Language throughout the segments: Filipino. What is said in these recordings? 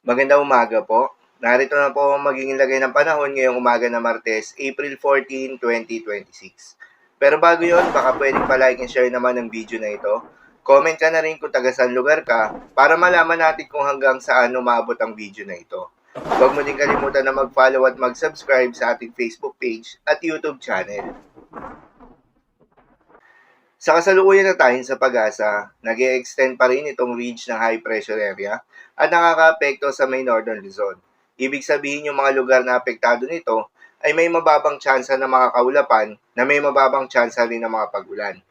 Magandang umaga po. Narito na po ang magiging lagay ng panahon ngayong umaga na Martes, April 14, 2026. Pero bago yon, baka pwedeng pa-like and share naman ng video na ito. Comment ka na rin kung taga saan lugar ka para malaman natin kung hanggang saan umabot ang video na ito. Huwag mo din kalimutan na mag-follow at mag-subscribe sa ating Facebook page at YouTube channel. Sa kasalukuyan na tayo sa Pag-asa, nag-e-extend pa rin itong ridge ng high pressure area at nakakaapekto sa may northern Luzon. Ibig sabihin yung mga lugar na apektado nito ay may mababang tsansa ng mga kaulapan na may mababang tsansa rin ng mga pag-ulan.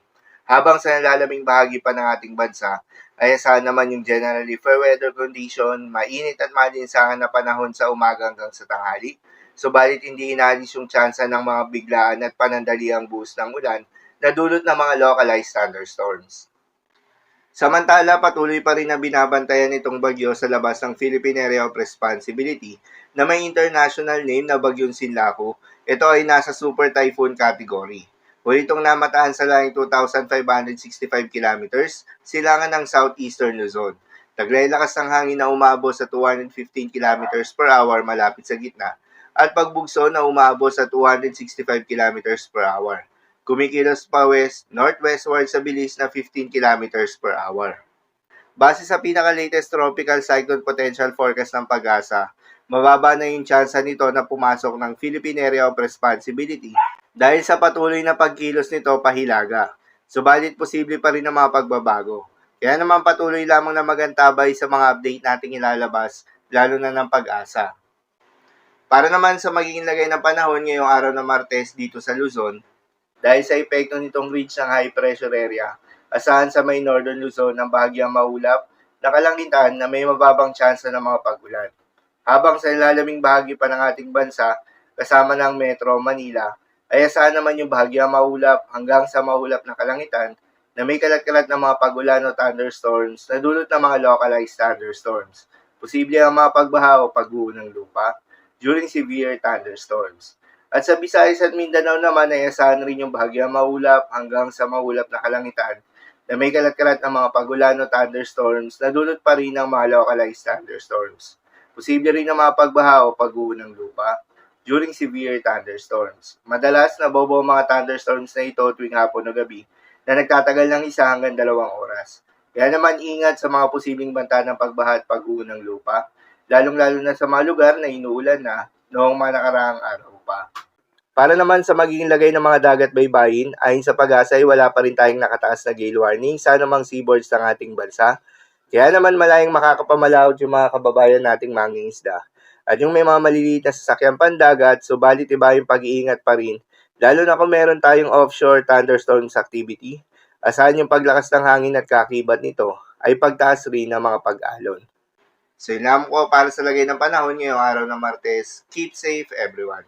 Habang sa nalalaming bahagi pa ng ating bansa, ay asahan naman yung generally fair weather condition, mainit at malinsangan na panahon sa umaga hanggang sa tanghali. Subalit hindi inaalis yung tsansa ng mga biglaan at panandaliang buhos ng ulan na dulot ng mga localized thunderstorms. Samantala, patuloy pa rin na binabantayan itong bagyo sa labas ng Philippine Area of Responsibility na may international name na Bagyong Sinlaku. Ito ay nasa Super Typhoon category. Huli itong namatahan sa laing 2,565 kilometers, silangan ng southeastern Luzon. Taglay lakas ng hangin na umabot sa 215 kilometers per hour malapit sa gitna at pagbugso na umabot sa 265 kilometers per hour. Kumikilos pa northwestward sa bilis na 15 kilometers per hour. Base sa pinaka-latest tropical cyclone potential forecast ng Pag-asa, mababa na yung tsansa nito na pumasok ng Philippine Area of Responsibility dahil sa patuloy na pagkilos nito pahilaga. Subalit posible pa rin ang mga pagbabago. Kaya naman patuloy lamang na magantabay sa mga update nating ilalabas, lalo na ng Pag-asa. Para naman sa magiging lagay ng panahon ngayong araw na Martes dito sa Luzon, dahil sa epekto nitong ridge ng high pressure area, asahan sa may northern Luzon ang bahagyang maulap na kalangitan na may mababang tsansa ng mga pag-ulan. Habang sa ilalaming bahagi pa ng ating bansa, kasama ng Metro Manila, ay asahan naman yung bahagyang maulap hanggang sa maulap na kalangitan na may kalat-kalat ng mga pag-ulan o thunderstorms na dulot ng mga localized thunderstorms. Posible ang mga pagbaha o pagguho ng lupa during severe thunderstorms. At sa Visayas at Mindanao naman ay asahan rin yung bahagyang maulap hanggang sa maulap na kalangitan na may kalat-kalat ng mga pag-ulan o thunderstorms na dulot pa rin ng mga localized thunderstorms. Posible rin ang mga pagbaha o pagguho ng lupa during severe thunderstorms. Madalas nabobo ang mga thunderstorms na ito tuwing hapon o gabi na nagtatagal ng 1 hanggang 2 oras. Kaya naman ingat sa mga posibleng banta ng pagbaha at pagguho ng lupa, lalong-lalo na sa mga lugar na inuulan na noong mga nakaraang araw pa. Para naman sa magiging lagay ng mga dagat baybayin, ayon sa Pag-asa ay wala pa rin tayong nakataas na gale warning sa anumang seaboards ng ating bansa. Kaya naman malayang makakapamalaot yung mga kababayan nating mangingisda. At yung may mga maliliit na sasakyang pandagat, subalit iba yung pag-iingat pa rin, lalo na kung meron tayong offshore thunderstorms activity, asahan yung paglakas ng hangin at kakibat nito ay pagtaas rin ng mga pag-alon. So yun lang po para sa lagay ng panahon ngayong araw ng Martes. Keep safe everyone.